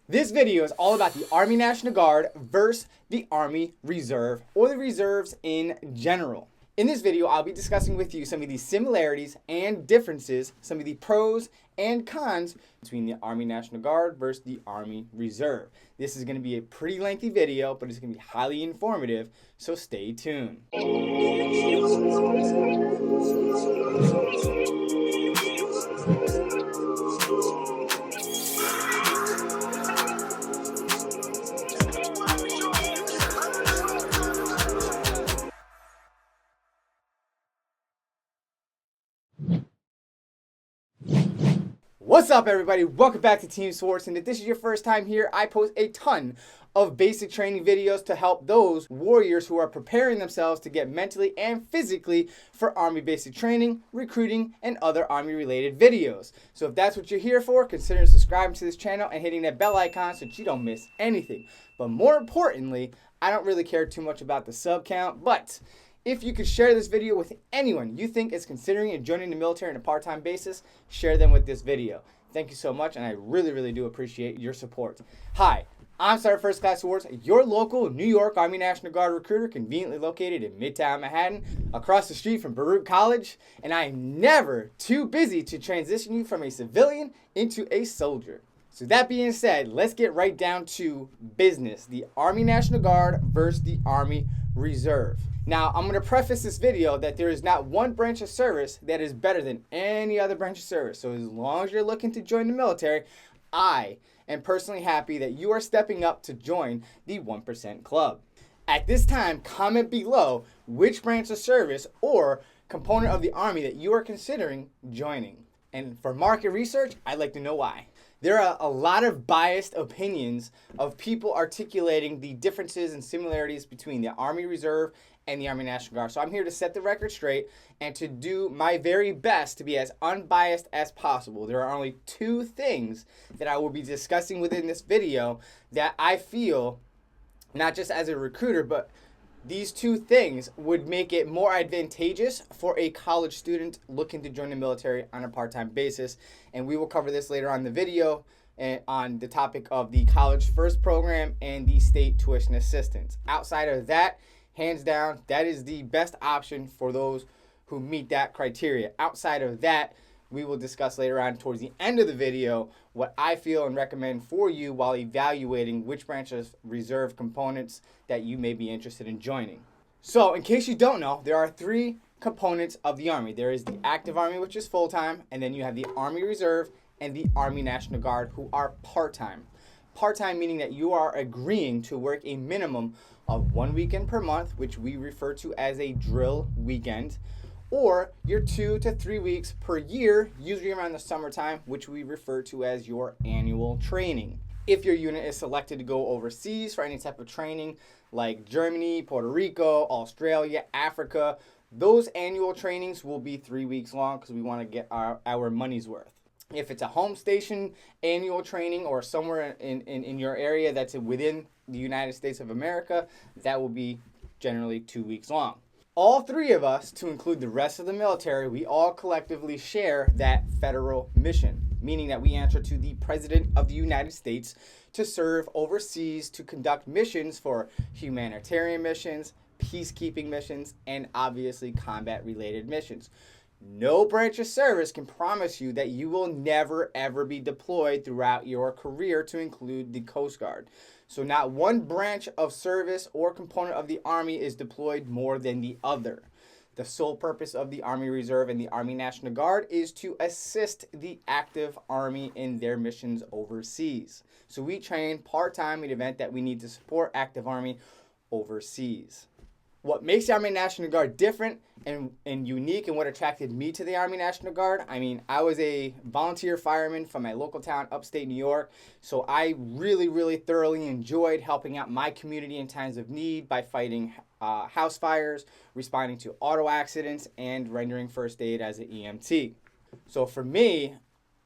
This video is all about the Army National Guard versus the Army Reserve, or the reserves in general. In this video, I'll be discussing with you some of the similarities and differences, some of the pros and cons between the Army National Guard versus the Army Reserve. This is going to be a pretty lengthy video, but it's going to be highly informative, so stay tuned. What's up, everybody? Welcome back to Team SWARTZ, and if this is your first time here, I post a ton of basic training videos to help those warriors who are preparing themselves to get mentally and physically for Army basic training, recruiting, and other Army-related videos. So if that's what you're here for, consider subscribing to this channel and hitting that bell icon so that you don't miss anything. But more importantly, I don't really care too much about the sub count, but if you could share this video with anyone you think is considering joining the military on a part-time basis, share them with this video. Thank you so much, and I really do appreciate your support. Hi, I'm Sergeant First Class SWARTZ, your local New York Army National Guard recruiter, conveniently located in Midtown Manhattan, across the street from Baruch College, and I am never too busy to transition you from a civilian into a soldier. So that being said, let's get right down to business. The Army National Guard versus the Army Reserve. Now, I'm going to preface this video that there is not one branch of service that is better than any other branch of service. So as long as you're looking to join the military, I am personally happy that you are stepping up to join the 1% Club. At this time, comment below which branch of service or component of the Army that you are considering joining. And for market research, I'd like to know why. There are a lot of biased opinions of people articulating the differences and similarities between the Army Reserve and the Army National Guard. So I'm here to set the record straight and to do my very best to be as unbiased as possible. There are only two things that I will be discussing within this video that I feel, not just as a recruiter, but these two things would make it more advantageous for a college student looking to join the military on a part-time basis. And we will cover this later on in the video on the topic of the College First program and the state tuition assistance. Outside of that, hands down, that is the best option for those who meet that criteria. Outside of that, we will discuss later on towards the end of the video what I feel and recommend for you while evaluating which branch of reserve components that you may be interested in joining. So in case you don't know, there are three components of the Army. There is the active Army, which is full-time, and then you have the Army Reserve and the Army National Guard, who are part-time. Part-time meaning that you are agreeing to work a minimum of 1 weekend per month, which we refer to as a drill weekend, or your 2 to 3 weeks per year, usually around the summertime, which we refer to as your annual training. If your unit is selected to go overseas for any type of training, like Germany, Puerto Rico, Australia, Africa, those annual trainings will be 3 weeks long because we want to get our money's worth. If it's a home station annual training or somewhere in your area that's within the United States of America, that will be generally 2 weeks long. All three of us, to include the rest of the military, we all collectively share that federal mission, meaning that we answer to the President of the United States to serve overseas, to conduct missions for humanitarian missions, peacekeeping missions, and obviously combat-related missions. No branch of service can promise you that you will never ever be deployed throughout your career, to include the Coast Guard. So not one branch of service or component of the Army is deployed more than the other. The sole purpose of the Army Reserve and the Army National Guard is to assist the active Army in their missions overseas. So we train part-time in the event that we need to support active Army overseas. What makes the Army National Guard different and unique, and what attracted me to the Army National Guard, I mean, I was a volunteer fireman from my local town, upstate New York, so I really thoroughly enjoyed helping out my community in times of need by fighting house fires, responding to auto accidents, and rendering first aid as an EMT. So for me,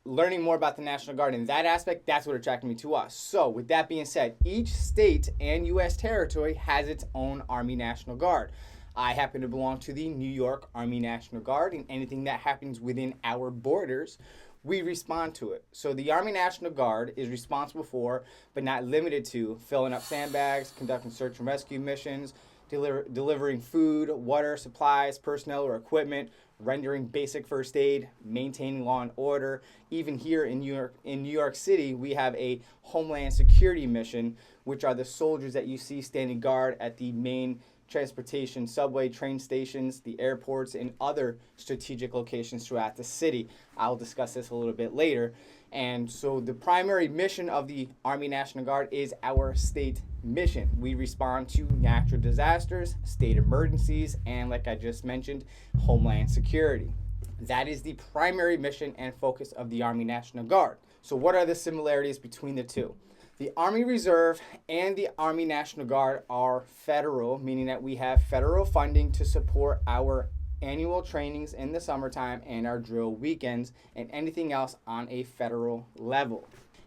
learning more about the National Guard in that aspect, that's what attracted me to us. So with that being said, each state and U.S. territory has its own Army National Guard. I happen to belong to the New York Army National Guard, and anything that happens within our borders, we respond to it. So the Army National Guard is responsible for, but not limited to, filling up sandbags, conducting search and rescue missions, delivering food, water, supplies, personnel, or equipment, rendering basic first aid, maintaining law and order. Even here in New York City, we have a Homeland Security mission, which are the soldiers that you see standing guard at the main transportation, subway, train stations, the airports, and other strategic locations throughout the city. I'll discuss this a little bit later. And so the primary mission of the Army National Guard is our state mission. We respond to natural disasters, state emergencies, and like I just mentioned, Homeland Security. That is the primary mission and focus of the Army National Guard. So what are the similarities between the two? The Army Reserve and the Army National Guard are federal, meaning that we have federal funding to support our annual trainings in the summertime and our drill weekends and anything else on a federal level.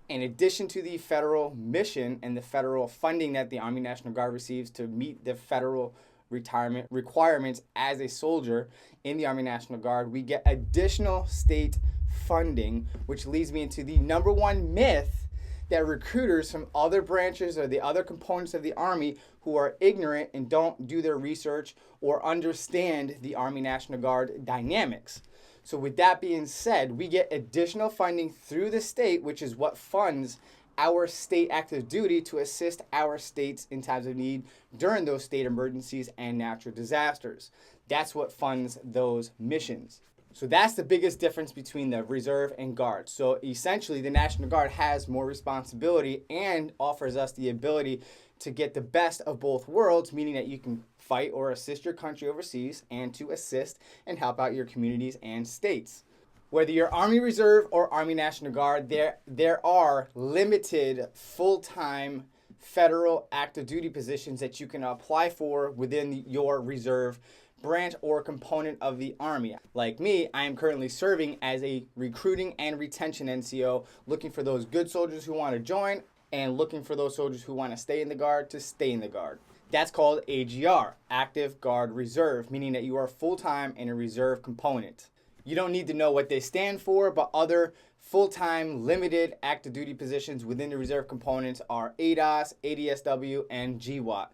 In addition to the federal mission and the federal funding that the Army National Guard receives to meet the federal retirement requirements as a soldier in the Army National Guard, we get additional state funding, which leads me into the number one myth that recruiters from other branches or the other components of the Army who are ignorant and don't do their research or understand the Army National Guard dynamics. So with that being said, we get additional funding through the state, which is what funds our state active duty to assist our states in times of need during those state emergencies and natural disasters. That's what funds those missions. So that's the biggest difference between the Reserve and Guard. So essentially, the National Guard has more responsibility and offers us the ability to get the best of both worlds, meaning that you can fight or assist your country overseas and to assist and help out your communities and states. Whether you're Army Reserve or Army National Guard, there are limited full-time federal active duty positions that you can apply for within your reserve branch or component of the Army. Like me, I am currently serving as a recruiting and retention NCO, looking for those good soldiers who want to join and looking for those soldiers who want to stay in the Guard to stay in the Guard. That's called AGR, Active Guard Reserve, meaning that you are full-time in a reserve component. You don't need to know what they stand for, but other full-time limited active duty positions within the reserve components are ADOS, ADSW, and GWAT.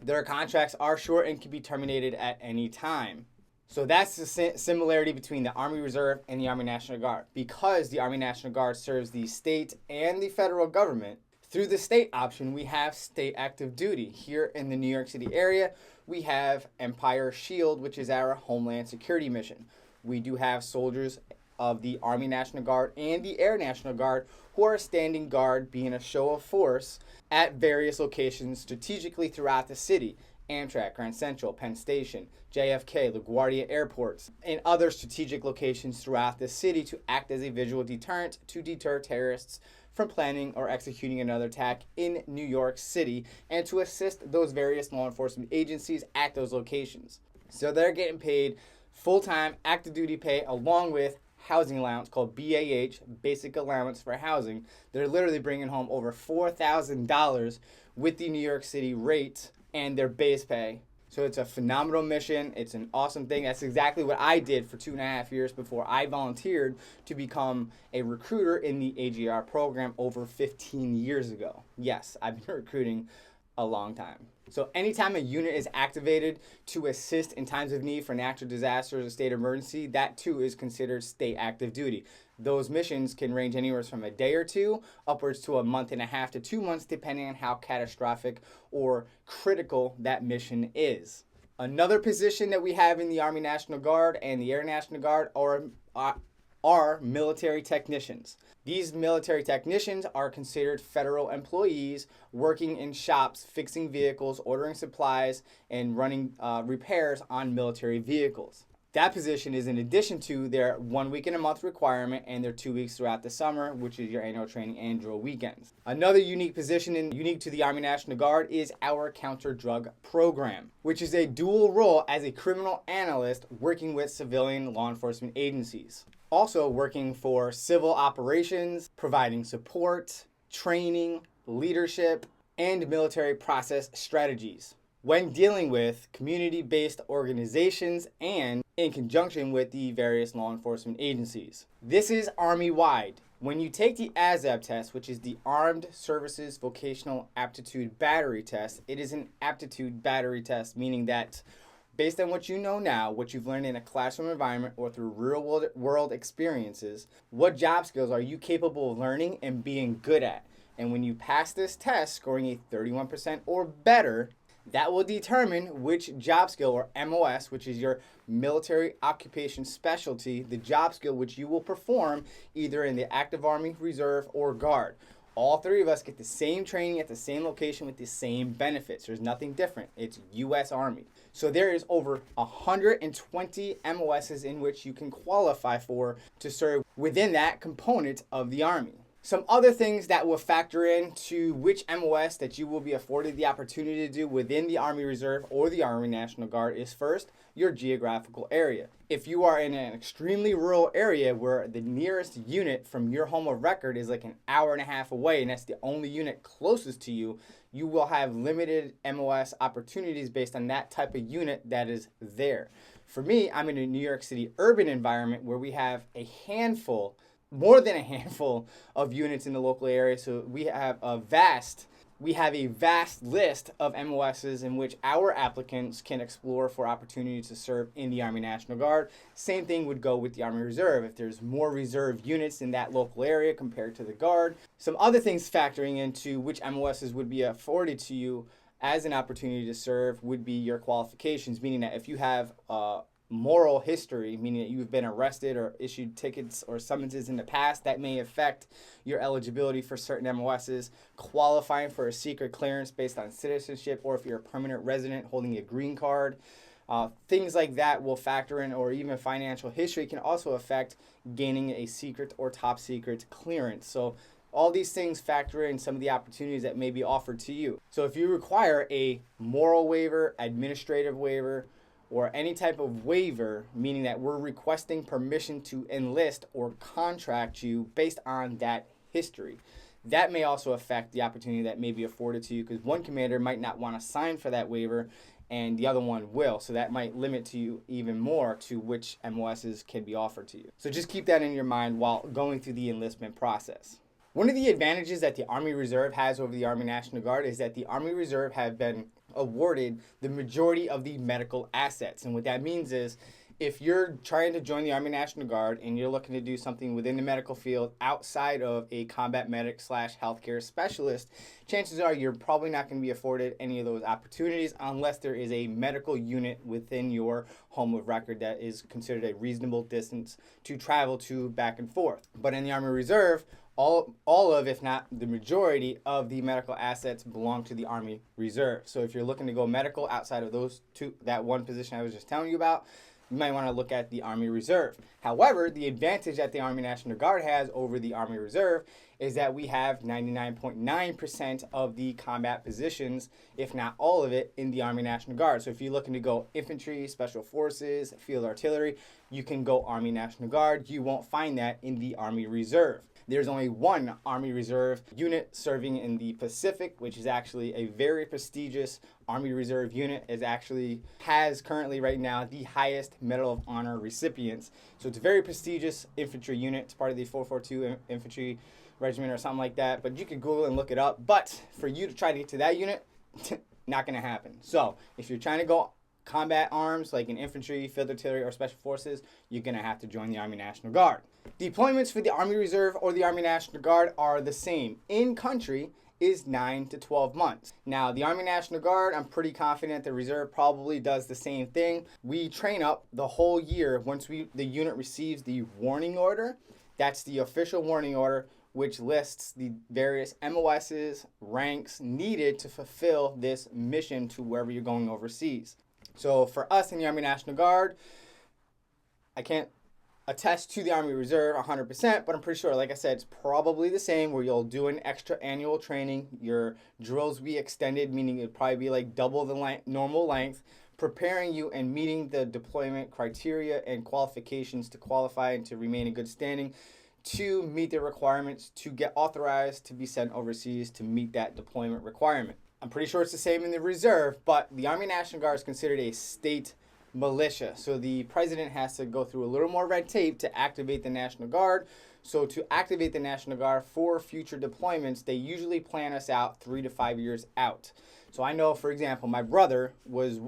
Their contracts are short and can be terminated at any time. So that's the similarity between the Army Reserve and the Army National Guard. Because the Army National Guard serves the state and the federal government, through the state option, we have state active duty. Here in the New York City area, we have Empire Shield, which is our Homeland Security mission. We do have soldiers of the Army National Guard and the Air National Guard who are standing guard, being a show of force at various locations strategically throughout the city. Amtrak, Grand Central, Penn Station, JFK, LaGuardia airports, and other strategic locations throughout the city to act as a visual deterrent to deter terrorists from planning or executing another attack in New York City and to assist those various law enforcement agencies at those locations. So they're getting paid full-time active duty pay along with housing allowance called BAH, Basic Allowance for Housing. They're literally bringing home over $4,000 with the New York City rate and their base pay. So it's a phenomenal mission. It's an awesome thing. That's exactly what I did for 2.5 years before I volunteered to become a recruiter in the AGR program over 15 years ago. Yes, I've been recruiting a long time. So anytime a unit is activated to assist in times of need for natural disasters or state emergency, that too is considered state active duty. Those missions can range anywhere from a day or two upwards to a month and a half to 2 months, depending on how catastrophic or critical that mission is. Another position that we have in the Army National Guard and the Air National Guard are military technicians. These military technicians are considered federal employees working in shops, fixing vehicles, ordering supplies, and running repairs on military vehicles. That position is in addition to their 1 week in a month requirement and their 2 weeks throughout the summer, which is your annual training and drill weekends. Another unique position and unique to the Army National Guard is our counter-drug program, which is a dual role as a criminal analyst working with civilian law enforcement agencies. Also working for civil operations, providing support, training, leadership, and military process strategies when dealing with community-based organizations and in conjunction with the various law enforcement agencies. This is Army-wide. When you take the ASVAB test, which is the Armed Services Vocational Aptitude Battery Test, it is an aptitude battery test, meaning that based on what you know now, what you've learned in a classroom environment or through real world experiences, what job skills are you capable of learning and being good at? And when you pass this test, scoring a 31% or better, that will determine which job skill, or MOS, which is your military occupation specialty, the job skill which you will perform either in the active Army, Reserve, or Guard. All three of us get the same training at the same location with the same benefits. There's nothing different. It's U.S. Army. So there is over 120 MOSs in which you can qualify for to serve within that component of the Army. Some other things that will factor into which MOS that you will be afforded the opportunity to do within the Army Reserve or the Army National Guard is first, your geographical area. If you are in an extremely rural area where the nearest unit from your home of record is like an hour and a half away and that's the only unit closest to you, you will have limited MOS opportunities based on that type of unit that is there. For me, I'm in a New York City urban environment where we have more than a handful of units in the local area. So we have a vast list of MOSs in which our applicants can explore for opportunities to serve in the Army National Guard. Same thing would go with the Army Reserve. If there's more reserve units in that local area compared to the Guard. Some other things factoring into which MOSs would be afforded to you as an opportunity to serve would be your qualifications, meaning that if you have moral history, meaning that you've been arrested or issued tickets or summonses in the past, that may affect your eligibility for certain MOSs. Qualifying for a secret clearance based on citizenship, or if you're a permanent resident holding a green card. Things like that will factor in, or even financial history can also affect gaining a secret or top secret clearance. So all these things factor in some of the opportunities that may be offered to you. So if you require a moral waiver, administrative waiver, or any type of waiver, meaning that we're requesting permission to enlist or contract you based on that history, that may also affect the opportunity that may be afforded to you, because one commander might not want to sign for that waiver and the other one will. So that might limit to you even more to which MOSs can be offered to you. So just keep that in your mind while going through the enlistment process. One of the advantages that the Army Reserve has over the Army National Guard is that the Army Reserve have been awarded the majority of the medical assets. And what that means is if you're trying to join the Army National Guard and you're looking to do something within the medical field outside of a combat medic / healthcare specialist, chances are you're probably not going to be afforded any of those opportunities unless there is a medical unit within your home of record that is considered a reasonable distance to travel to back and forth. But in the Army Reserve, all of, if not the majority of the medical assets belong to the Army Reserve. So if you're looking to go medical outside of those two, that one position I was just telling you about, you might want to look at the Army Reserve. However, the advantage that the Army National Guard has over the Army Reserve is that we have 99.9% of the combat positions, if not all of it, in the Army National Guard. So if you're looking to go infantry, special forces, field artillery, you can go Army National Guard. You won't find that in the Army Reserve. There's only one Army Reserve unit serving in the Pacific, which is actually a very prestigious Army Reserve unit. Has currently right now the highest Medal of Honor recipients. So it's a very prestigious infantry unit. It's part of the 442 Infantry Regiment or something like that. But you can Google and look it up. But for you to try to get to that unit, not going to happen. So if you're trying to go combat arms like in infantry, field artillery, or special forces, you're going to have to join the Army National Guard. Deployments for the Army Reserve or the Army National Guard are the same. In country is 9 to 12 months. Now, the Army National Guard, I'm pretty confident the Reserve probably does the same thing. We train up the whole year once the unit receives the warning order. That's the official warning order, which lists the various MOSs, ranks needed to fulfill this mission to wherever you're going overseas. So for us in the Army National Guard, I can't attest to the Army Reserve 100%, but I'm pretty sure, like I said, it's probably the same, where you'll do an extra annual training. Your drills will be extended, meaning it'd probably be like double the normal length, preparing you and meeting the deployment criteria and qualifications to qualify and to remain in good standing, to meet the requirements to get authorized to be sent overseas to meet that deployment requirement. I'm pretty sure it's the same in the Reserve, but the Army National Guard is considered a state militia. So the president has to go through a little more red tape to activate the National Guard. So to activate the National Guard for future deployments, they usually plan us out 3 to 5 years out. So I know, for example, my brother was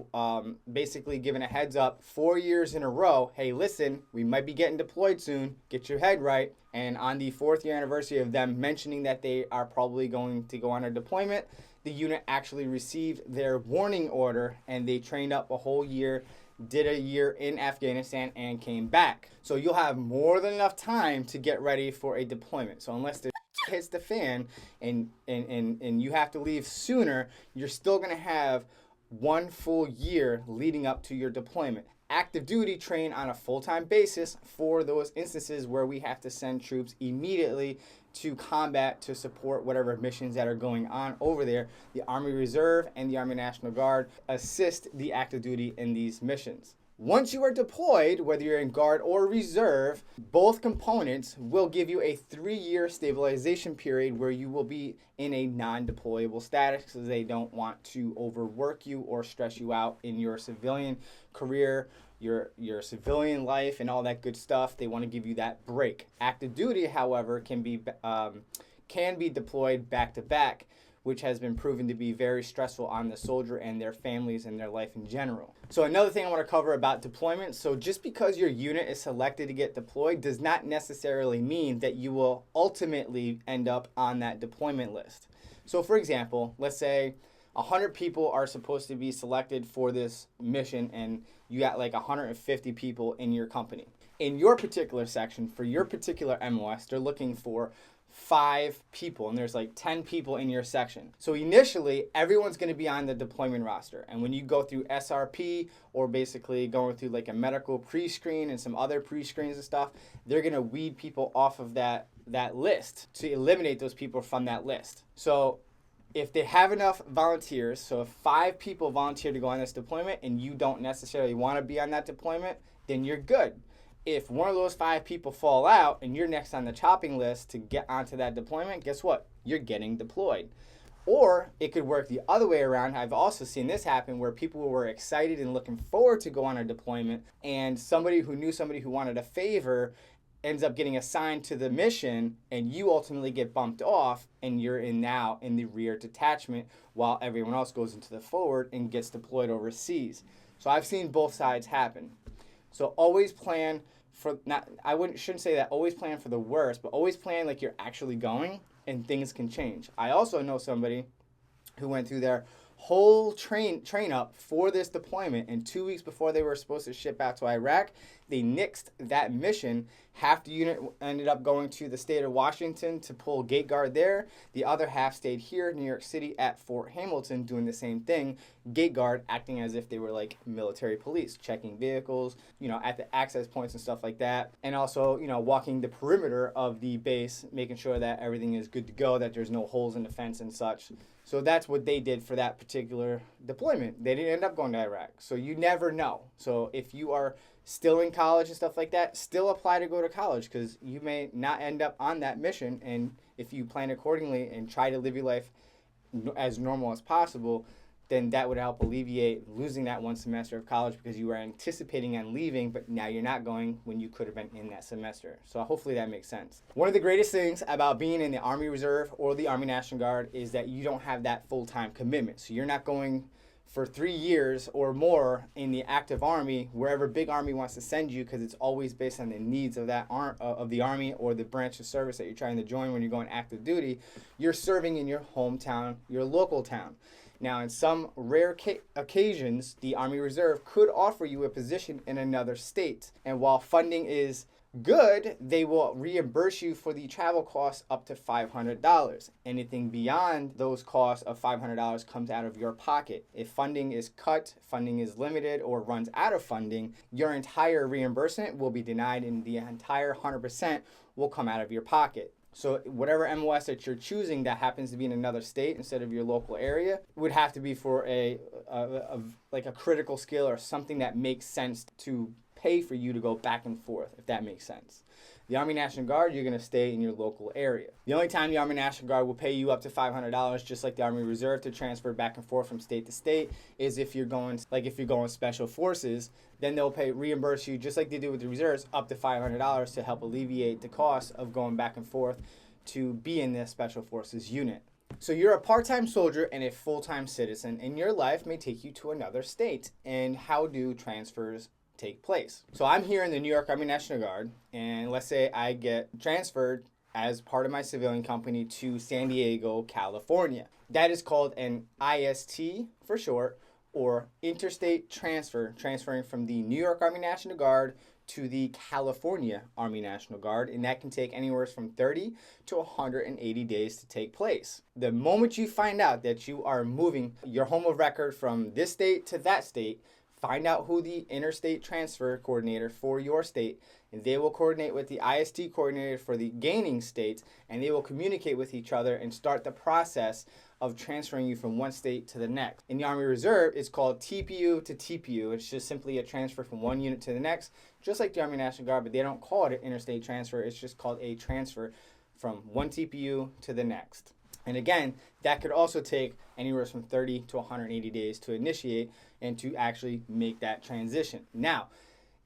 basically given a heads up 4 years in a row. Hey, listen, we might be getting deployed soon. Get your head right. And on the 4th year anniversary of them mentioning that they are probably going to go on a deployment, the unit actually received their warning order and they trained up a whole year, did a year in Afghanistan, and came back. So you'll have more than enough time to get ready for a deployment. So unless the hits the fan and you have to leave sooner, you're still going to have 1 full year leading up to your deployment. Active duty train on a full-time basis for those instances where we have to send troops immediately to combat to support whatever missions that are going on over there. The Army Reserve and the Army National Guard assist the active duty in these missions. Once you are deployed, whether you're in Guard or Reserve, both components will give you a 3-year stabilization period where you will be in a non-deployable status because they don't want to overwork you or stress you out in your civilian career, your civilian life, and all that good stuff. They want to give you that break. Active duty, however, can be deployed back to back, which has been proven to be very stressful on the soldier and their families and their life in general. So another thing I want to cover about deployment, so just because your unit is selected to get deployed does not necessarily mean that you will ultimately end up on that deployment list. So for example, let's say 100 people are supposed to be selected for this mission and you got like 150 people in your company. In your particular section, for your particular MOS, they're looking for 5 people, and there's like 10 people in your section. So initially, everyone's going to be on the deployment roster. And when you go through SRP or basically going through like a medical pre-screen and some other pre-screens and stuff, they're going to weed people off of that list to eliminate those people from that list. So if they have enough volunteers, so if 5 people volunteer to go on this deployment and you don't necessarily want to be on that deployment, then you're good. If one of those 5 people fall out and you're next on the chopping list to get onto that deployment, guess what? You're getting deployed. Or it could work the other way around. I've also seen this happen where people were excited and looking forward to go on a deployment, and somebody who knew somebody who wanted a favor ends up getting assigned to the mission, and you ultimately get bumped off, and you're now in the rear detachment while everyone else goes into the forward and gets deployed overseas. So I've seen both sides happen. So always plan for, shouldn't say that always plan for the worst, but always plan like you're actually going, and things can change. I also know somebody who went through their whole train up for this deployment, and 2 weeks before they were supposed to ship out to Iraq, they nixed that mission. Half the unit ended up going to the state of Washington to pull gate guard there. The other half stayed here in New York City at Fort Hamilton doing the same thing, gate guard, acting as if they were like military police, checking vehicles, at the access points and stuff like that. And also, walking the perimeter of the base, making sure that everything is good to go, that there's no holes in the fence and such. So that's what they did for that particular deployment. They didn't end up going to Iraq. So you never know. So if you are still in college and stuff like that, still apply to go to college because you may not end up on that mission. And if you plan accordingly and try to live your life as normal as possible, then that would help alleviate losing that 1 semester of college because you were anticipating on leaving, but now you're not going when you could have been in that semester. So hopefully that makes sense. One of the greatest things about being in the Army Reserve or the Army National Guard is that you don't have that full-time commitment. So you're not going for 3 years or more in the active Army, wherever Big Army wants to send you, because it's always based on the needs of of the Army or the branch of service that you're trying to join when you're going active duty. You're serving in your hometown, your local town. Now, in some rare occasions, the Army Reserve could offer you a position in another state. And while funding is good, they will reimburse you for the travel costs up to $500. Anything beyond those costs of $500 comes out of your pocket. If funding is cut, funding is limited, or runs out of funding, your entire reimbursement will be denied and the entire 100% will come out of your pocket. So whatever MOS that you're choosing that happens to be in another state instead of your local area would have to be for a critical skill or something that makes sense to pay for you to go back and forth, if that makes sense. The Army National Guard, you're going to stay in your local area. The only time the Army National Guard will pay you up to $500, just like the Army Reserve, to transfer back and forth from state to state, is if you're going Special Forces, then they'll reimburse you, just like they do with the reserves, up to $500 to help alleviate the cost of going back and forth to be in the Special Forces unit. So you're a part-time soldier and a full-time citizen, and your life may take you to another state. And how do transfers take place? So I'm here in the New York Army National Guard, and let's say I get transferred as part of my civilian company to San Diego, California. That is called an IST for short, or interstate transfer, transferring from the New York Army National Guard to the California Army National Guard, and that can take anywhere from 30 to 180 days to take place. The moment you find out that you are moving your home of record from this state to that state, find out who the interstate transfer coordinator for your state, and they will coordinate with the IST coordinator for the gaining states, and they will communicate with each other and start the process of transferring you from one state to the next. In the Army Reserve, it's called TPU to TPU. It's just simply a transfer from one unit to the next, just like the Army National Guard, but they don't call it an interstate transfer. It's just called a transfer from one TPU to the next. And again, that could also take anywhere from 30 to 180 days to initiate and to actually make that transition. Now,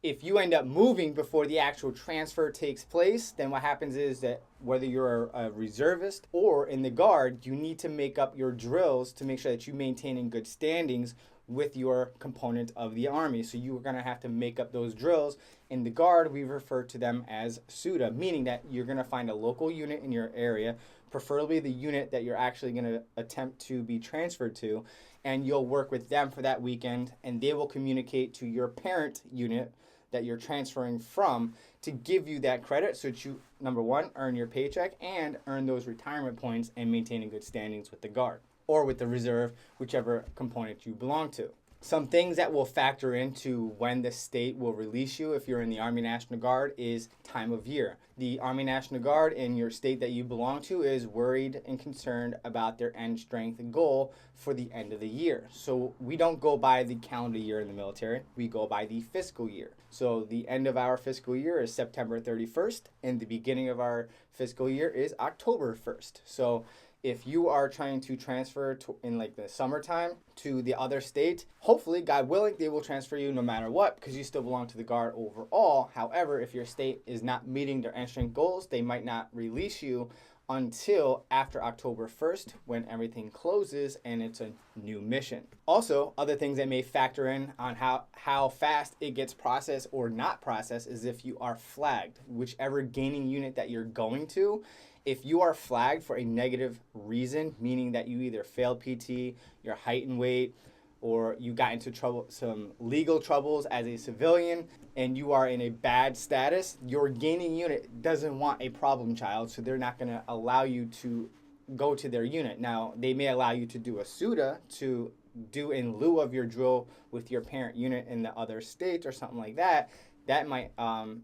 if you end up moving before the actual transfer takes place, then what happens is that whether you're a reservist or in the Guard, you need to make up your drills to make sure that you maintain in good standings with your component of the Army. So you're going to have to make up those drills. In the Guard, we refer to them as SUDA, meaning that you're going to find a local unit in your area, preferably the unit that you're actually going to attempt to be transferred to, and you'll work with them for that weekend, and they will communicate to your parent unit that you're transferring from to give you that credit so that you, number one, earn your paycheck and earn those retirement points and maintaining good standings with the Guard or with the Reserve, whichever component you belong to. Some things that will factor into when the state will release you if you're in the Army National Guard is time of year. The Army National Guard in your state that you belong to is worried and concerned about their end strength goal for the end of the year. So we don't go by the calendar year in the military, we go by the fiscal year. So the end of our fiscal year is September 31st, and the beginning of our fiscal year is October 1st. So if you are trying to transfer in like the summertime to the other state, hopefully, God willing, they will transfer you no matter what because you still belong to the Guard overall. However, if your state is not meeting their end strength goals, they might not release you until after October 1st when everything closes and it's a new mission. Also, other things that may factor in on how fast it gets processed or not processed is if you are flagged. Whichever gaining unit that you're going to, if you are flagged for a negative reason, meaning that you either failed PT, your height and weight, or you got into trouble, some legal troubles as a civilian, and you are in a bad status, your gaining unit doesn't want a problem child, so they're not going to allow you to go to their unit. Now, they may allow you to do a SUDA to do in lieu of your drill with your parent unit in the other state or something like that. That might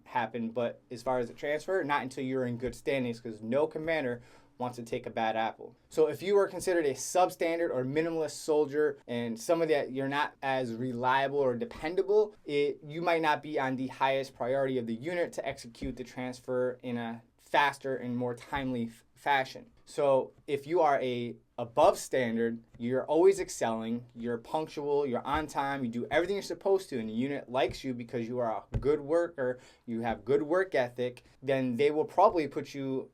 happen, but as far as the transfer, not until you're in good standings because no commander wants to take a bad apple. So if you are considered a substandard or minimalist soldier and somebody that you're not as reliable or dependable, you might not be on the highest priority of the unit to execute the transfer in a faster and more timely fashion. So if you are above standard, you're always excelling, you're punctual, you're on time, you do everything you're supposed to, and the unit likes you because you are a good worker, you have good work ethic, then they will probably put you,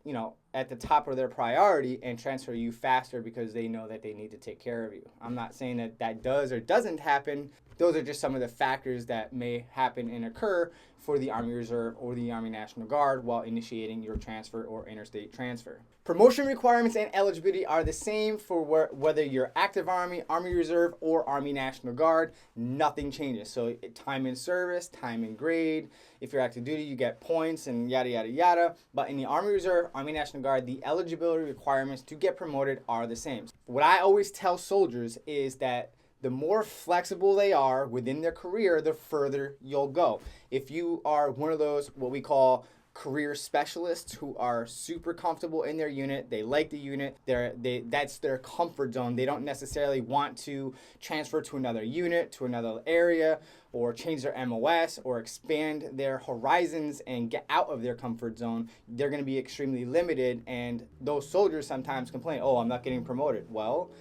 at the top of their priority and transfer you faster because they know that they need to take care of you. I'm not saying that that does or doesn't happen. Those are just some of the factors that may happen and occur for the Army Reserve or the Army National Guard while initiating your transfer or interstate transfer. Promotion requirements and eligibility are the same for whether you're active Army, Army Reserve, or Army National Guard. Nothing changes. So time in service, time in grade. If you're active duty, you get points and yada, yada, yada. But in the Army Reserve, Army National Guard, the eligibility requirements to get promoted are the same. What I always tell soldiers is that the more flexible they are within their career, the further you'll go. If you are one of those, what we call career specialists who are super comfortable in their unit. They like the unit. That's their comfort zone. They don't necessarily want to transfer to another unit, to another area, or change their MOS or expand their horizons and get out of their comfort zone. They're going to be extremely limited, and those soldiers sometimes complain, oh, I'm not getting promoted. Well,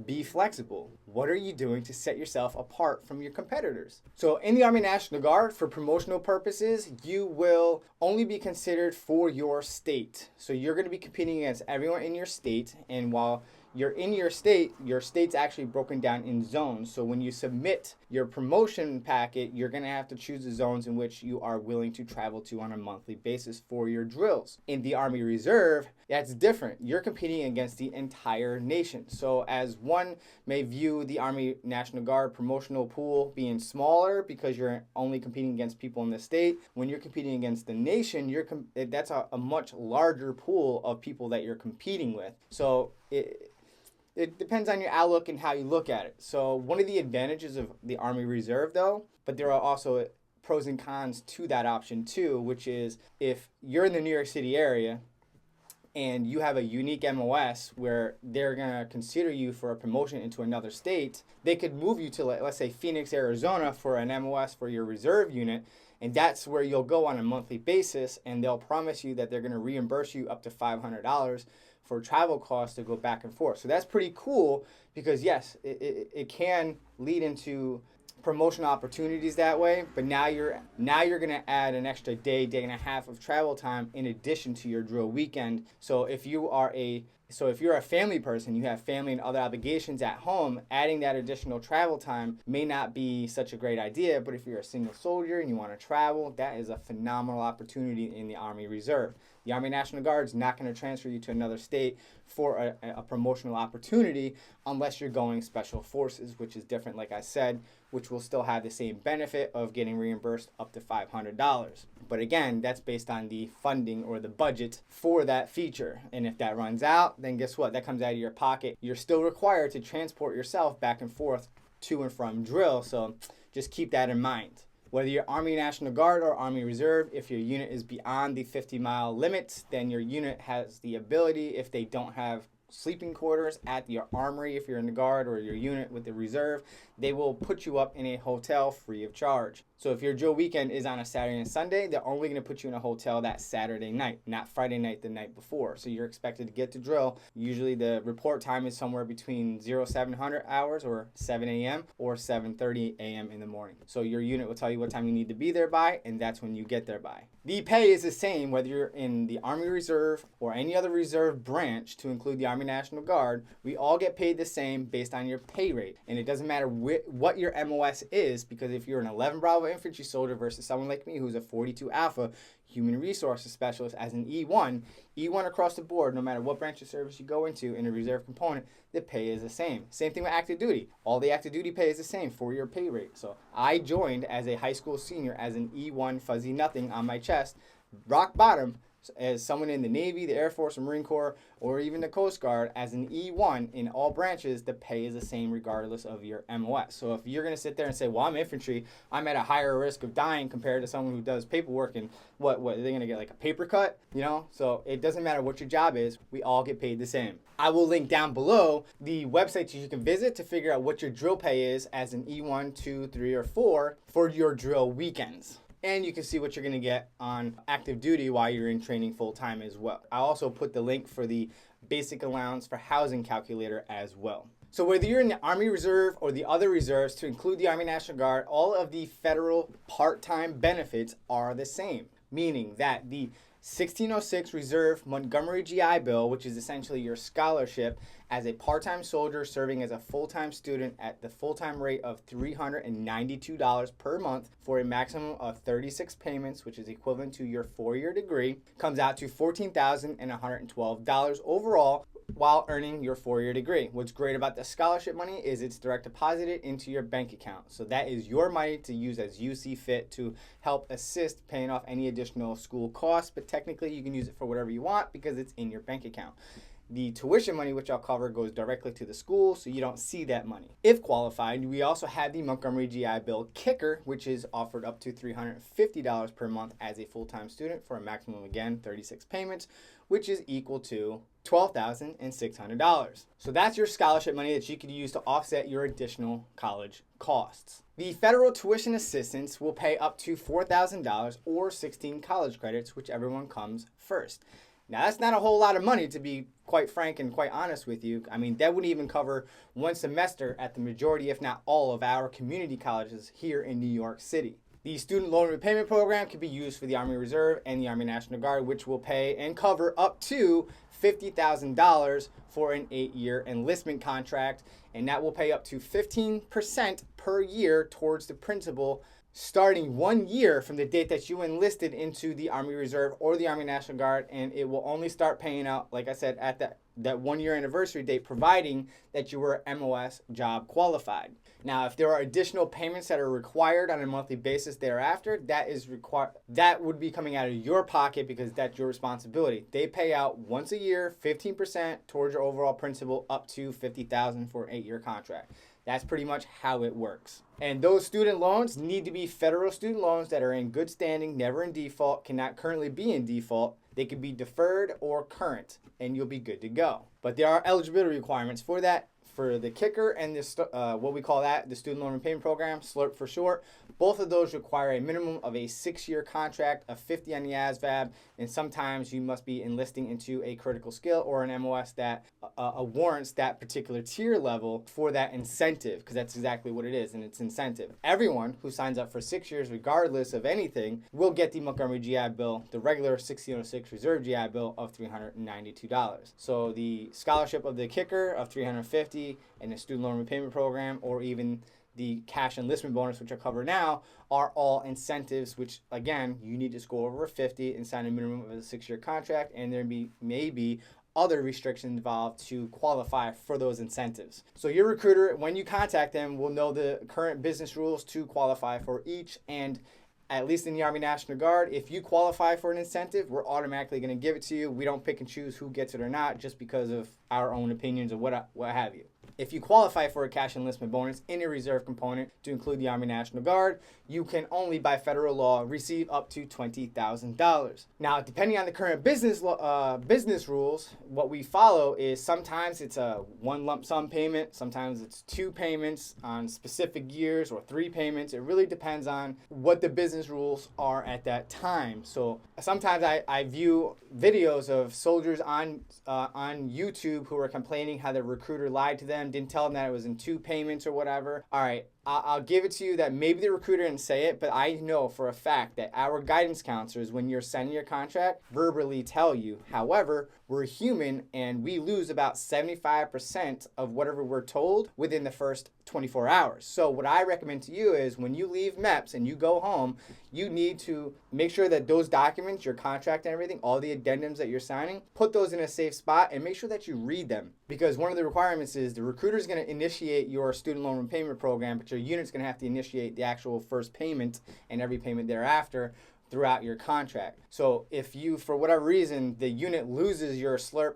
be flexible. What are you doing to set yourself apart from your competitors? So in the Army National Guard, for promotional purposes, you will only be considered for your state. So you're going to be competing against everyone in your state, and while you're in your state's actually broken down in zones. So when you submit your promotion packet, you're going to have to choose the zones in which you are willing to travel to on a monthly basis for your drills. In the Army Reserve, that's different. You're competing against the entire nation. So as one may view the Army National Guard promotional pool being smaller because you're only competing against people in the state, when you're competing against the nation, that's a much larger pool of people that you're competing with. So it depends on your outlook and how you look at it. So one of the advantages of the Army Reserve, though, but there are also pros and cons to that option too, which is if you're in the New York City area and you have a unique MOS where they're going to consider you for a promotion into another state, they could move you to, let's say, Phoenix, Arizona for an MOS for your reserve unit. And that's where you'll go on a monthly basis, and they'll promise you that they're going to reimburse you up to $500 for travel costs to go back and forth. So that's pretty cool because, yes, it can lead into promotional opportunities that way, but now you're going to add an extra day and a half of travel time in addition to your drill weekend. So if you're a family person, you have family and other obligations at home, adding that additional travel time may not be such a great idea, but if you're a single soldier and you want to travel, that is a phenomenal opportunity in the Army Reserve. The Army National Guard is not going to transfer you to another state for a promotional opportunity unless you're going Special Forces, which is different, like I said, which will still have the same benefit of getting reimbursed up to $500. But again, that's based on the funding or the budget for that feature. And if that runs out, then guess what? That comes out of your pocket. You're still required to transport yourself back and forth to and from drill. So just keep that in mind. Whether you're Army National Guard or Army Reserve, if your unit is beyond the 50-mile limit, then your unit has the ability, if they don't have sleeping quarters at your armory, if you're in the Guard, or your unit with the Reserve, they will put you up in a hotel free of charge. So if your drill weekend is on a Saturday and Sunday, they're only going to put you in a hotel that Saturday night, not Friday night the night before. So you're expected to get to drill. Usually the report time is somewhere between 0700 hours or 7 a.m. or 7:30 a.m. in the morning. So your unit will tell you what time you need to be there by, and that's when you get there by. The pay is the same whether you're in the Army Reserve or any other reserve branch, to include the Army National Guard. We all get paid the same based on your pay rate. And it doesn't matter what your MOS is, because if you're an 11 Bravo infantry soldier versus someone like me who's a 42 Alpha human resources specialist as an E1 across the board, no matter what branch of service you go into in a reserve component, the pay is the same. Same thing with active duty. All the active duty pay is the same for your pay rate. So I joined as a high school senior as an E1 fuzzy nothing on my chest, rock bottom, as someone in the Navy, the Air Force, or Marine Corps, or even the Coast Guard, as an E1 in all branches, the pay is the same regardless of your MOS. So if you're going to sit there and say, well, I'm infantry, I'm at a higher risk of dying compared to someone who does paperwork, and what are they going to get, like a paper cut? So it doesn't matter what your job is, we all get paid the same. I will link down below the websites you can visit to figure out what your drill pay is as an E1, 2, 3, or 4 for your drill weekends. And you can see what you're going to get on active duty while you're in training full-time as well. I also put the link for the basic allowance for housing calculator as well. So whether you're in the Army Reserve or the other reserves, to include the Army National Guard, all of the federal part-time benefits are the same, meaning that the 1606 Reserve Montgomery GI Bill, which is essentially your scholarship as a part-time soldier serving as a full-time student at the full-time rate of $392 per month for a maximum of 36 payments, which is equivalent to your 4-year degree, comes out to $14,112 overall while earning your 4-year degree. What's great about the scholarship money is it's direct deposited into your bank account. So that is your money to use as you see fit to help assist paying off any additional school costs, but technically you can use it for whatever you want because it's in your bank account. The tuition money, which I'll cover, goes directly to the school, so you don't see that money. If qualified, we also have the Montgomery GI Bill kicker, which is offered up to $350 per month as a full-time student for a maximum, again, 36 payments, which is equal to $12,600. So that's your scholarship money that you could use to offset your additional college costs. The federal tuition assistance will pay up to $4,000 or 16 college credits, whichever one comes first. Now, that's not a whole lot of money, to be quite frank and quite honest with you. I mean, that wouldn't even cover one semester at the majority, if not all, of our community colleges here in New York City. The student loan repayment program can be used for the Army Reserve and the Army National Guard, which will pay and cover up to $50,000 for an 8-year enlistment contract, and that will pay up to 15% per year towards the principal starting 1 year from the date that you enlisted into the Army Reserve or the Army National Guard, and it will only start paying out, like I said, at that 1 year anniversary date, providing that you were MOS job qualified. Now, if there are additional payments that are required on a monthly basis thereafter, that would be coming out of your pocket because that's your responsibility. They pay out once a year, 15% towards your overall principal, up to $50,000 for an 8-year contract. That's pretty much how it works. And those student loans need to be federal student loans that are in good standing, never in default, cannot currently be in default. They could be deferred or current, and you'll be good to go. But there are eligibility requirements for that. For the kicker and this, what we call that, the Student Loan Repayment Program, SLRP for short, both of those require a minimum of a 6-year contract of 50 on the ASVAB, and sometimes you must be enlisting into a critical skill or an MOS that warrants that particular tier level for that incentive, because that's exactly what it is, and it's incentive. Everyone who signs up for 6 years, regardless of anything, will get the Montgomery GI Bill, the regular 1606 Reserve GI Bill of $392. So the scholarship of the kicker of $350 and the student loan repayment program, or even the cash enlistment bonus, which I cover now, are all incentives, which again, you need to score over 50 and sign a minimum of a 6-year contract, and there may be other restrictions involved to qualify for those incentives. So your recruiter, when you contact them, will know the current business rules to qualify for each, and at least in the Army National Guard, if you qualify for an incentive, we're automatically going to give it to you. We don't pick and choose who gets it or not just because of our own opinions or what have you. If you qualify for a cash enlistment bonus in a reserve component to include the Army National Guard, you can only, by federal law, receive up to $20,000. Now, depending on the current business rules, what we follow is sometimes it's a one lump sum payment, sometimes it's 2 payments on specific years, or 3 payments. It really depends on what the business rules are at that time. So sometimes I view videos of soldiers on YouTube who are complaining how the recruiter lied to them, didn't tell them that it was in 2 payments or whatever. All right, I'll give it to you that maybe the recruiter didn't say it, but I know for a fact that our guidance counselors, when you're signing your contract, verbally tell you. However, we're human and we lose about 75% of whatever we're told within the first 24 hours. So what I recommend to you is when you leave MEPS and you go home, you need to make sure that those documents, your contract and everything, all the addendums that you're signing, put those in a safe spot and make sure that you read them. Because one of the requirements is the recruiter is going to initiate your student loan repayment program, but your unit's going to have to initiate the actual first payment and every payment thereafter throughout your contract. So if you, for whatever reason, the unit loses your SLRP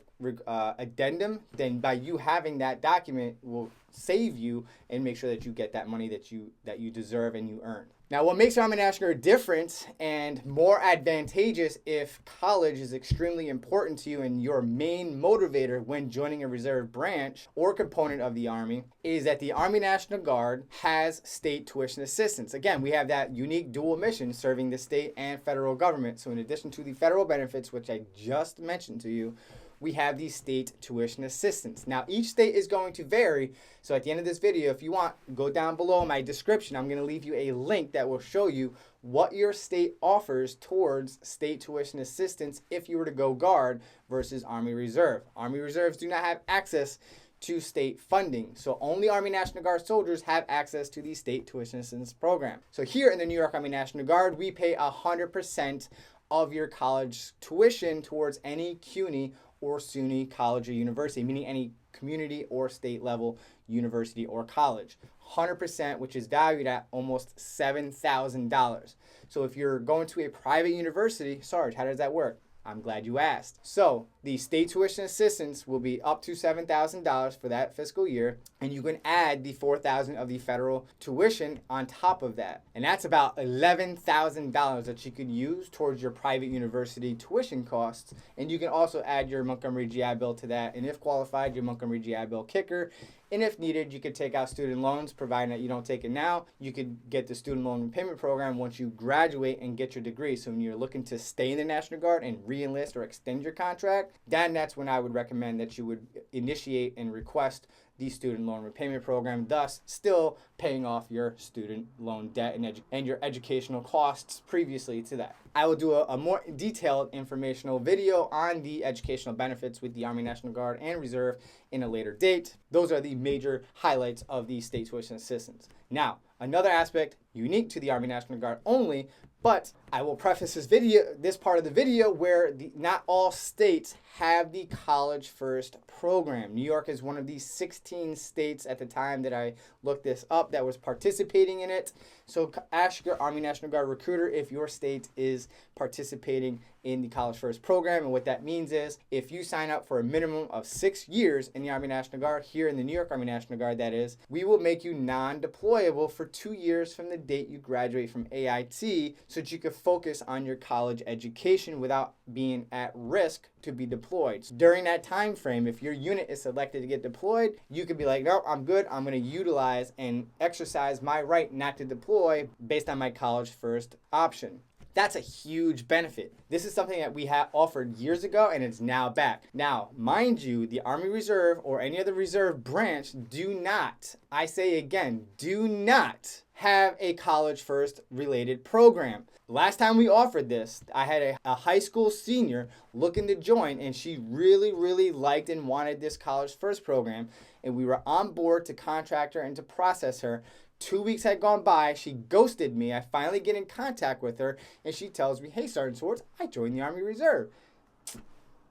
addendum, then by you having that document will save you and make sure that you get that money that you deserve and you earn. Now, what makes Army National Guard different and more advantageous if college is extremely important to you and your main motivator when joining a reserve branch or component of the Army is that the Army National Guard has state tuition assistance. Again, we have that unique dual mission serving the state and federal government. So in addition to the federal benefits, which I just mentioned to you, we have the state tuition assistance. Now, each state is going to vary. So at the end of this video, if you want, go down below in my description. I'm going to leave you a link that will show you what your state offers towards state tuition assistance if you were to go Guard versus Army Reserve. Army Reserves do not have access to state funding. So only Army National Guard soldiers have access to the state tuition assistance program. So here in the New York Army National Guard, we pay 100% of your college tuition towards any CUNY or SUNY college or university, meaning any community or state level university or college. 100%, which is valued at almost $7,000. So if you're going to a private university, Sarge, how does that work? I'm glad you asked. So the state tuition assistance will be up to $7,000 for that fiscal year, and you can add the $4,000 of the federal tuition on top of that. And that's about $11,000 that you could use towards your private university tuition costs. And you can also add your Montgomery GI Bill to that, and if qualified, your Montgomery GI Bill kicker. And if needed, you could take out student loans, providing that you don't take it now. You could get the student loan repayment program once you graduate and get your degree. So when you're looking to stay in the National Guard and re-enlist or extend your contract, then that's when I would recommend that you would initiate and request the student loan repayment program, thus still paying off your student loan debt and your educational costs previously to that. I will do a more detailed informational video on the educational benefits with the Army National Guard and Reserve in a later date. Those are the major highlights of the state tuition assistance. Now, another aspect unique to the Army National Guard only, but I will preface this part of the video where not all states have the College First program. New York is one of the 16 states at the time that I looked this up that was participating in it. So ask your Army National Guard recruiter if your state is participating in the College First program. And what that means is if you sign up for a minimum of 6 years in the Army National Guard, here in the New York Army National Guard that is, we will make you non-deployable for 2 years from the date you graduate from AIT so that you can focus on your college education without being at risk to be deployed. So during that time frame, if your unit is selected to get deployed, you could be like, no, I'm good. I'm going to utilize and exercise my right not to deploy based on my College First option. That's a huge benefit. This is something that we have offered years ago, and it's now back. Now, mind you, the Army Reserve or any other reserve branch do not, I say again, do not have a College First related program. Last time we offered this, I had a high school senior looking to join, and she really liked and wanted this College First program, and we were on board to contract her and to process her. 2 weeks had gone by. She ghosted me. I finally get in contact with her, and she tells me, hey, Sergeant SWARTZ, I joined the Army Reserve.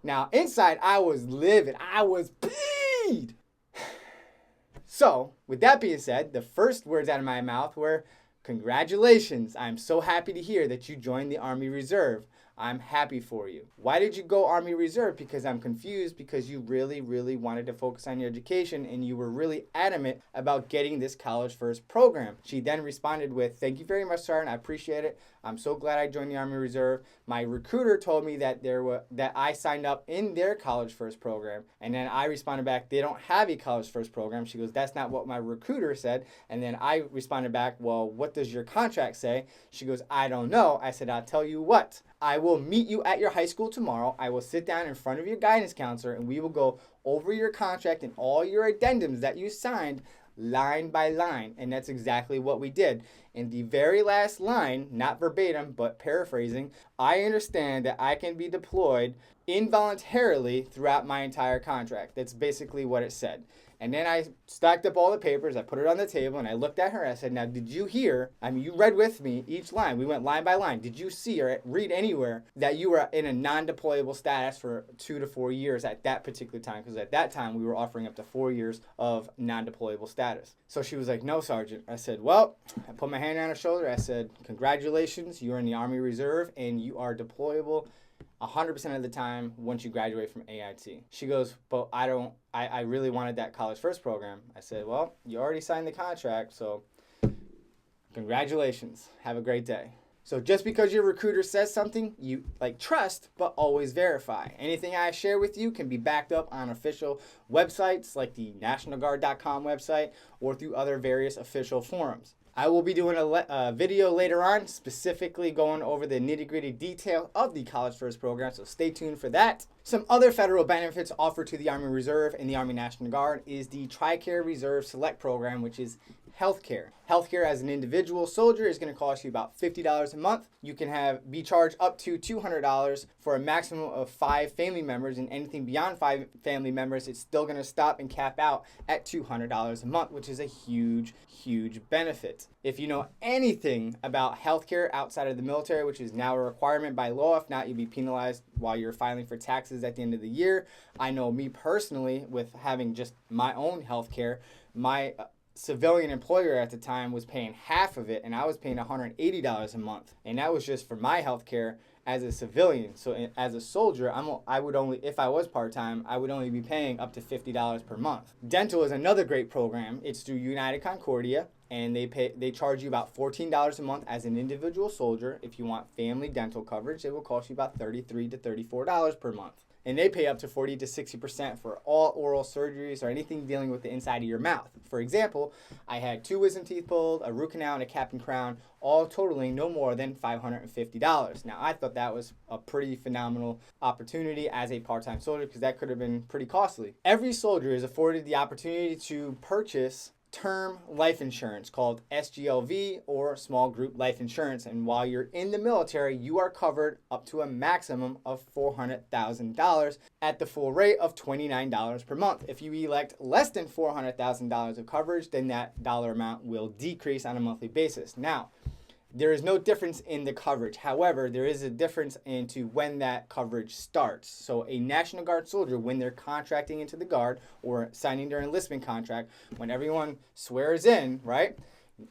Now, inside, I was livid. I was peed. So, with that being said, the first words out of my mouth were, congratulations. I'm so happy to hear that you joined the Army Reserve. I'm happy for you. Why did you go Army Reserve? Because I'm confused, because you really wanted to focus on your education and you were really adamant about getting this College First program. She then responded with, thank you very much, Sergeant. I appreciate it. I'm so glad I joined the Army Reserve. My recruiter told me that that I signed up in their College First program. And then I responded back, they don't have a College First program. She goes, that's not what my recruiter said. And then I responded back, well, what does your contract say? She goes, I don't know. I said, I'll tell you what. I will meet you at your high school tomorrow. I will sit down in front of your guidance counselor and we will go over your contract and all your addendums that you signed line by line. And that's exactly what we did. In the very last line, not verbatim, but paraphrasing, I understand that I can be deployed involuntarily throughout my entire contract. That's basically what it said. And then I stacked up all the papers, I put it on the table, and I looked at her. I said, now, did you hear, you read with me each line. We went line by line. Did you see or read anywhere that you were in a non-deployable status for 2 to 4 years at that particular time? Because at that time, we were offering up to 4 years of non-deployable status. So she was like, no, Sergeant. I said, well, I put my hand on her shoulder. I said, congratulations. You're in the Army Reserve, and you are deployable 100% of the time once you graduate from AIT. She goes, but I really wanted that College First program. I said, well, you already signed the contract, so congratulations. Have a great day. So just because your recruiter says something, you trust, but always verify. Anything I share with you can be backed up on official websites like the nationalguard.com website or through other various official forums. I will be doing a video later on specifically going over the nitty-gritty detail of the College First program, so stay tuned for that. Some other federal benefits offered to the Army Reserve and the Army National Guard is the TRICARE Reserve Select Program, which is healthcare. Healthcare as an individual soldier is going to cost you about $50 a month. You can be charged up to $200 for a maximum of 5 family members, and anything beyond 5 family members, it's still going to stop and cap out at $200 a month, which is a huge benefit. If you know anything about healthcare outside of the military, which is now a requirement by law, if not, you'll be penalized while you're filing for taxes at the end of the year. I know me personally, with having just my own healthcare, my civilian employer at the time was paying half of it, and I was paying $180 a month, and that was just for my health care as a civilian. So as a soldier, I would only, if I was part-time, I would only be paying up to $50 per month. Dental is another great program. It's through United Concordia, and they charge you about $14 a month as an individual soldier. If you want family dental coverage, it will cost you about $33 to $34 per month. And they pay up to 40 to 60% for all oral surgeries or anything dealing with the inside of your mouth. For example, I had 2 wisdom teeth pulled, a root canal, and a cap and crown, all totaling no more than $550. Now, I thought that was a pretty phenomenal opportunity as a part-time soldier because that could have been pretty costly. Every soldier is afforded the opportunity to purchase term life insurance called SGLV or small group life insurance, and while you're in the military you are covered up to a maximum of $400,000 at the full rate of $29 per month. If you elect less than $400,000 of coverage, then that dollar amount will decrease on a monthly basis. Now, there is no difference in the coverage. However, there is a difference into when that coverage starts. So a National Guard soldier, when they're contracting into the Guard or signing their enlistment contract, when everyone swears in, right?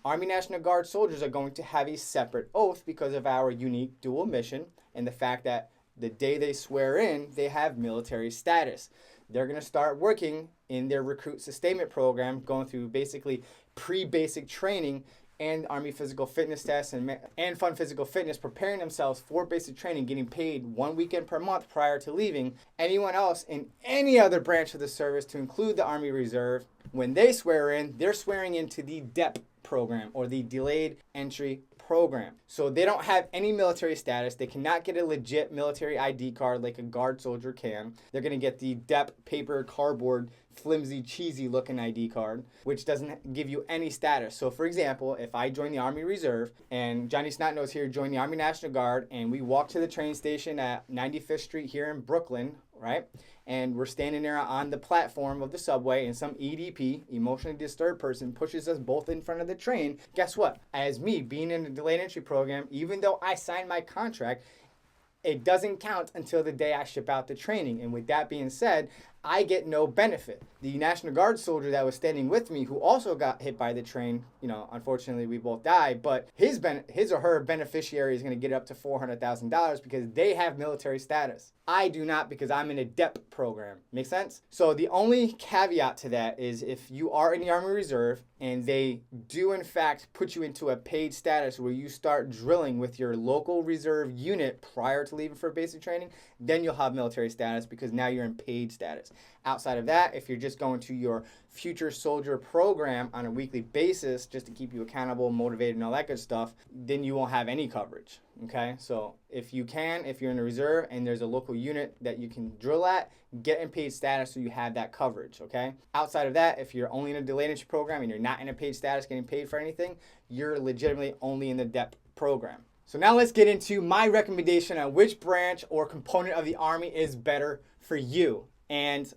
Army National Guard soldiers are going to have a separate oath because of our unique dual mission and the fact that the day they swear in, they have military status. They're going to start working in their recruit sustainment program, going through basically pre-basic training and Army physical fitness tests and fun physical fitness, preparing themselves for basic training, getting paid 1 weekend per month prior to leaving. Anyone else in any other branch of the service, to include the Army Reserve, when they swear in, they're swearing into the DEP program or the Delayed Entry Program. So they don't have any military status. They cannot get a legit military ID card like a Guard soldier can. They're going to get the DEP paper cardboard flimsy, cheesy looking ID card, which doesn't give you any status. So for example, if I join the Army Reserve and Johnny Snotnose here joined the Army National Guard and we walk to the train station at 95th Street here in Brooklyn, right? And we're standing there on the platform of the subway and some EDP, emotionally disturbed person, pushes us both in front of the train. Guess what? As me being in the delayed entry program, even though I signed my contract, it doesn't count until the day I ship out the training. And with that being said, I get no benefit. The National Guard soldier that was standing with me, who also got hit by the train, unfortunately we both died, but his or her beneficiary is going to get up to $400,000 because they have military status. I do not, because I'm in a DEP program. Make sense? So the only caveat to that is if you are in the Army Reserve and they do in fact put you into a paid status where you start drilling with your local reserve unit prior to leaving for basic training, then you'll have military status because now you're in paid status. Outside of that, if you're just going to your future soldier program on a weekly basis just to keep you accountable, motivated, and all that good stuff, then you won't have any coverage. Okay, so if you're in the reserve and there's a local unit that you can drill at, get in paid status so you have that coverage. Okay, outside of that, if you're only in a delayed entry program and you're not in a paid status getting paid for anything, you're legitimately only in the DEP program. So now let's get into my recommendation on which branch or component of the Army is better for you. And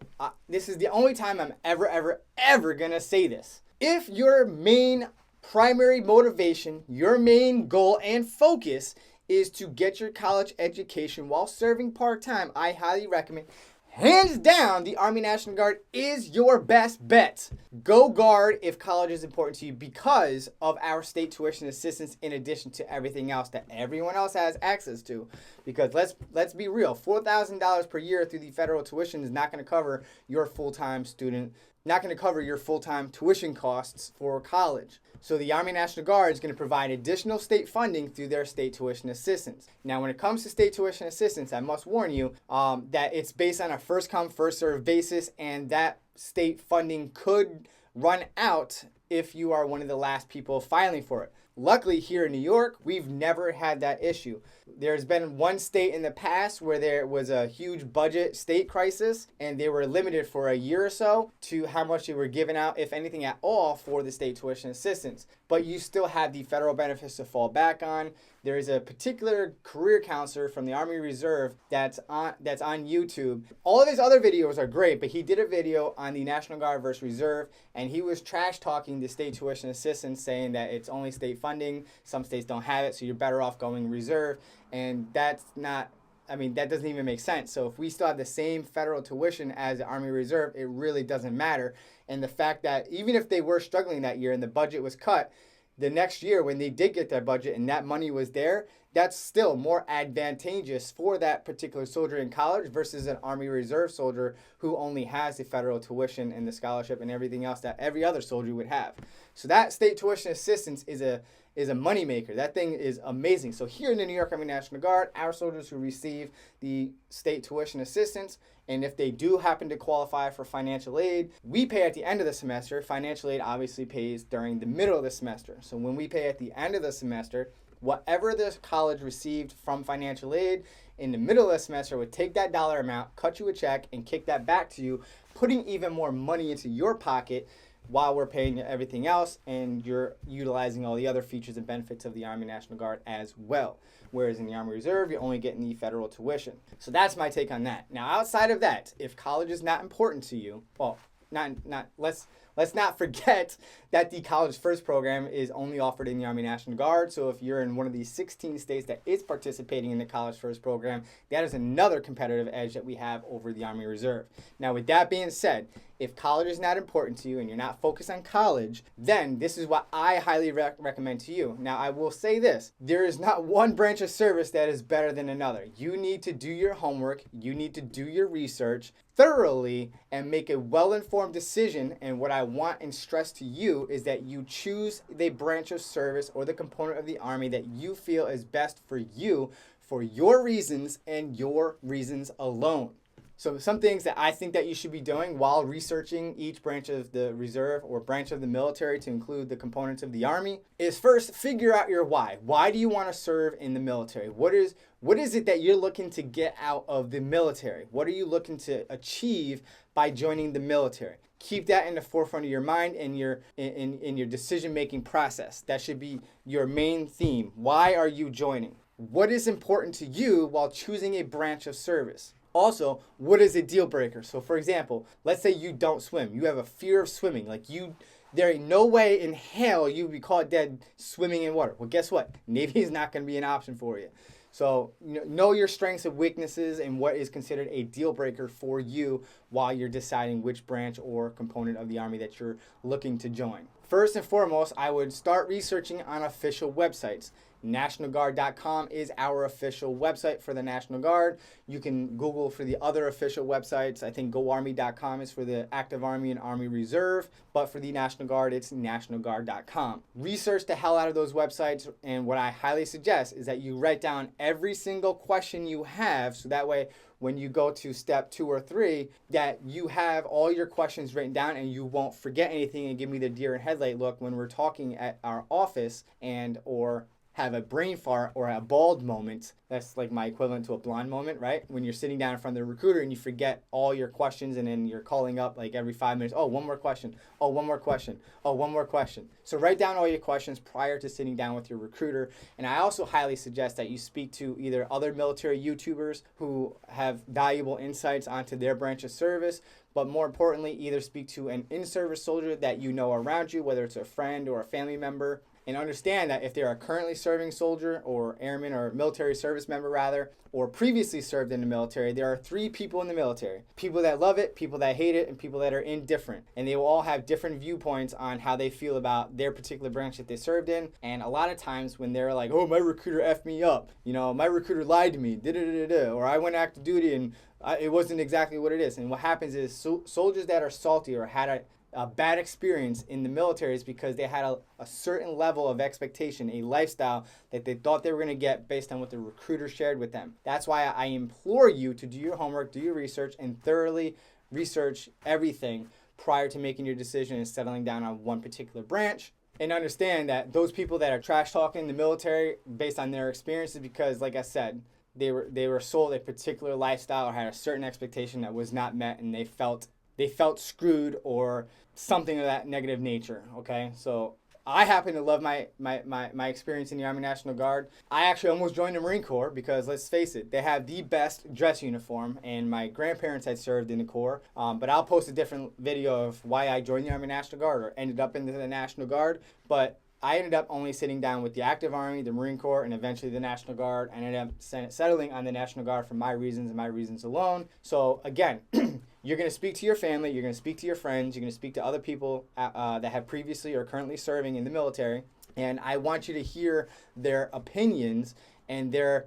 this is the only time I'm ever gonna say this. If your main primary motivation, your main goal and focus is to get your college education while serving part-time, I highly recommend, hands down, the Army National Guard is your best bet. Go Guard if college is important to you because of our state tuition assistance in addition to everything else that everyone else has access to. Because let's be real, $4,000 per year through the federal tuition is not going to cover your full-time tuition costs for college. So the Army National Guard is going to provide additional state funding through their state tuition assistance. Now, when it comes to state tuition assistance, I must warn you that it's based on a first-come, first-served basis, and that state funding could run out if you are one of the last people filing for it. Luckily, here in New York, we've never had that issue. There's been one state in the past where there was a huge budget state crisis, and they were limited for a year or so to how much they were giving out, if anything at all, for the state tuition assistance. But you still have the federal benefits to fall back on. There is a particular career counselor from the Army Reserve that's on YouTube. All of his other videos are great, but he did a video on the National Guard versus Reserve, and he was trash talking the state tuition assistance, saying that it's only state funding. Some states don't have it, so you're better off going reserve. And that doesn't even make sense. So if we still have the same federal tuition as the Army Reserve, it really doesn't matter. And the fact that even if they were struggling that year and the budget was cut, the next year when they did get their budget and that money was there, that's still more advantageous for that particular soldier in college versus an Army Reserve soldier who only has the federal tuition and the scholarship and everything else that every other soldier would have. So that state tuition assistance is a moneymaker. That thing is amazing. So here in the New York Army National Guard, our soldiers who receive the state tuition assistance, and if they do happen to qualify for financial aid, we pay at the end of the semester. Financial aid obviously pays during the middle of the semester. So when we pay at the end of the semester, whatever the college received from financial aid in the middle of the semester would take that dollar amount, cut you a check, and kick that back to you, putting even more money into your pocket while we're paying everything else, and you're utilizing all the other features and benefits of the Army National Guard as well. Whereas in the Army Reserve, you're only getting the federal tuition. So that's my take on that. Now, outside of that, if college is not important to you, well, let's not forget that the College First program is only offered in the Army National Guard. So if you're in one of these 16 states that is participating in the College First program, that is another competitive edge that we have over the Army Reserve. Now, with that being said, if college is not important to you and you're not focused on college, then this is what I highly recommend to you. Now, I will say this. There is not one branch of service that is better than another. You need to do your homework. You need to do your research thoroughly and make a well-informed decision. And what I want and stress to you is that you choose the branch of service or the component of the Army that you feel is best for you, for your reasons and your reasons alone. So some things that I think that you should be doing while researching each branch of the reserve or branch of the military to include the components of the Army is first figure out your why. Why do you want to serve in the military? What is it that you're looking to get out of the military? What are you looking to achieve by joining the military? Keep that in the forefront of your mind and in your decision-making process. That should be your main theme. Why are you joining? What is important to you while choosing a branch of service? Also, what is a deal breaker? So for example, let's say you don't swim. You have a fear of swimming. There ain't no way in hell you'd be caught dead swimming in water. Well, guess what? Navy is not going to be an option for you. So know your strengths and weaknesses and what is considered a deal breaker for you while you're deciding which branch or component of the Army that you're looking to join. First and foremost, I would start researching on official websites. NationalGuard.com is our official website for the National Guard. You can Google for the other official websites. I think GoArmy.com is for the Active Army and Army Reserve, but for the National Guard, it's NationalGuard.com. Research the hell out of those websites, and what I highly suggest is that you write down every single question you have, so that way when you go to step 2 or 3, that you have all your questions written down and you won't forget anything and give me the deer in headlight look when we're talking at our office and or have a brain fart or a bald moment. That's like my equivalent to a blonde moment, right? When you're sitting down in front of the recruiter and you forget all your questions and then you're calling up like every 5 minutes. Oh, one more question. Oh, one more question. Oh, one more question. So write down all your questions prior to sitting down with your recruiter. And I also highly suggest that you speak to either other military YouTubers who have valuable insights onto their branch of service, but more importantly, either speak to an in-service soldier that you know around you, whether it's a friend or a family member, and understand that if they're a currently serving soldier or airman or military service member rather, or previously served in the military, there are 3 people in the military. People that love it, people that hate it, and people that are indifferent. And they will all have different viewpoints on how they feel about their particular branch that they served in. And a lot of times when they're like, oh, my recruiter effed me up, my recruiter lied to me, or I went active duty and it wasn't exactly what it is. And what happens is soldiers that are salty or had a bad experience in the military is because they had a certain level of expectation, a lifestyle that they thought they were going to get based on what the recruiter shared with them. That's why I implore you to do your homework, do your research, and thoroughly research everything prior to making your decision and settling down on one particular branch. And understand that those people that are trash talking the military based on their experiences, because like I said, they were sold a particular lifestyle or had a certain expectation that was not met, and they felt screwed or something of that negative nature, okay? So I happen to love my experience in the Army National Guard. I actually almost joined the Marine Corps because, let's face it, they have the best dress uniform, and my grandparents had served in the Corps. But I'll post a different video of why I joined the Army National Guard or ended up in the National Guard. But I ended up only sitting down with the Active Army, the Marine Corps, and eventually the National Guard. I ended up settling on the National Guard for my reasons and my reasons alone. So again, you're going to speak to your family, you're going to speak to your friends, you're going to speak to other people that have previously or currently serving in the military. And I want you to hear their opinions and their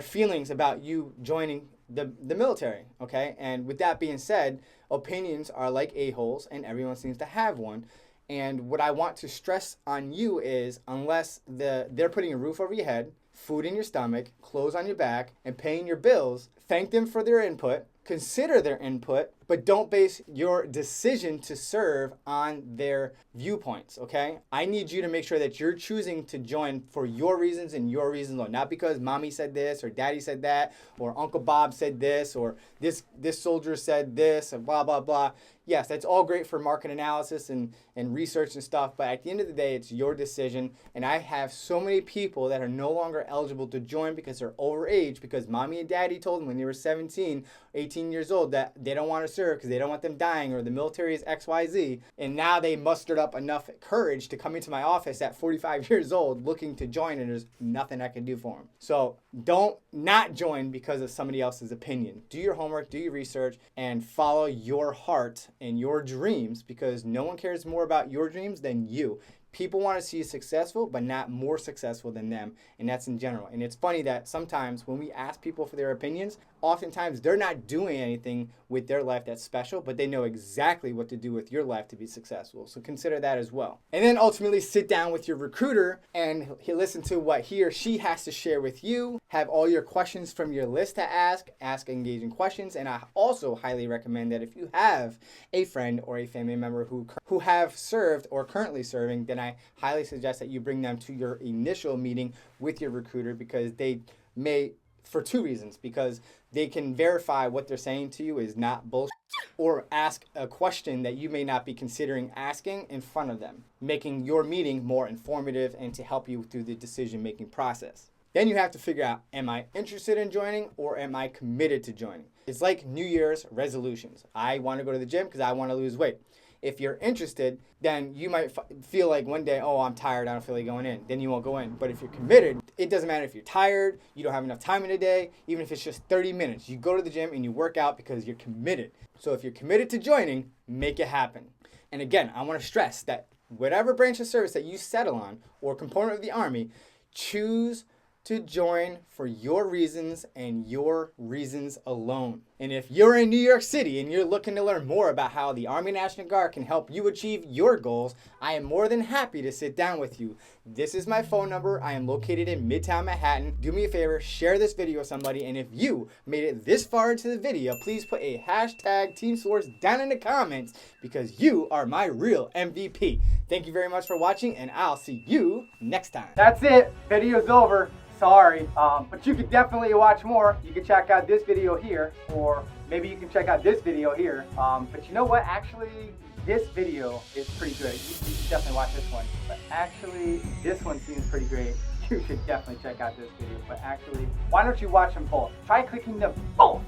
feelings about you joining the military, okay? And with that being said, opinions are like a-holes, and everyone seems to have one. And what I want to stress on you is, unless they're putting a roof over your head, food in your stomach, clothes on your back, and paying your bills, thank them for their input, consider their input, but don't base your decision to serve on their viewpoints, okay? I need you to make sure that you're choosing to join for your reasons and your reasons alone, not because mommy said this or daddy said that or Uncle Bob said this or this soldier said this and blah, blah, blah. Yes, that's all great for market analysis and research and stuff, but at the end of the day, it's your decision. And I have so many people that are no longer eligible to join because they're overage, because mommy and daddy told them when they were 17, 18 years old that they don't want to serve because they don't want them dying, or the military is XYZ. And now they mustered up enough courage to come into my office at 45 years old looking to join, and there's nothing I can do for them. So don't not join because of somebody else's opinion. Do your homework, do your research, and follow your heart and your dreams, because no one cares more about your dreams than you. People want to see you successful, but not more successful than them, and that's in general. And it's funny that sometimes when we ask people for their opinions, oftentimes they're not doing anything with their life that's special, but they know exactly what to do with your life to be successful. So consider that as well. And then ultimately sit down with your recruiter and listen to what he or she has to share with you. Have all your questions from your list to ask engaging questions. And I also highly recommend that if you have a friend or a family member who have served or currently serving, then I highly suggest that you bring them to your initial meeting with your recruiter, because they may, for two reasons, because they can verify what they're saying to you is not bullshit, or ask a question that you may not be considering asking in front of them, making your meeting more informative and to help you through the decision-making process. Then you have to figure out, am I interested in joining or am I committed to joining? It's like New Year's resolutions. I want to go to the gym because I want to lose weight. If you're interested, then you might feel like one day, oh, I'm tired, I don't feel like going in. Then you won't go in. But if you're committed, it doesn't matter if you're tired, you don't have enough time in a day, even if it's just 30 minutes. You go to the gym and you work out because you're committed. So if you're committed to joining, make it happen. And again, I want to stress that whatever branch of service that you settle on or component of the Army, choose to join for your reasons and your reasons alone. And if you're in New York City and you're looking to learn more about how the Army National Guard can help you achieve your goals, I am more than happy to sit down with you. This is my phone number. I am located in Midtown Manhattan. Do me a favor, share this video with somebody, and if you made it this far into the video, please put a hashtag Team SWARTZ down in the comments, because you are my real MVP. Thank you very much for watching, and I'll see you next time. That's it. Video's over. Sorry, but you can definitely watch more. You can check out this video here, or maybe you can check out this video here. But you know what? Actually, this video is pretty good. You should definitely watch this one. But actually, this one seems pretty great. You should definitely check out this video. But actually, why don't you watch them both? Try clicking them both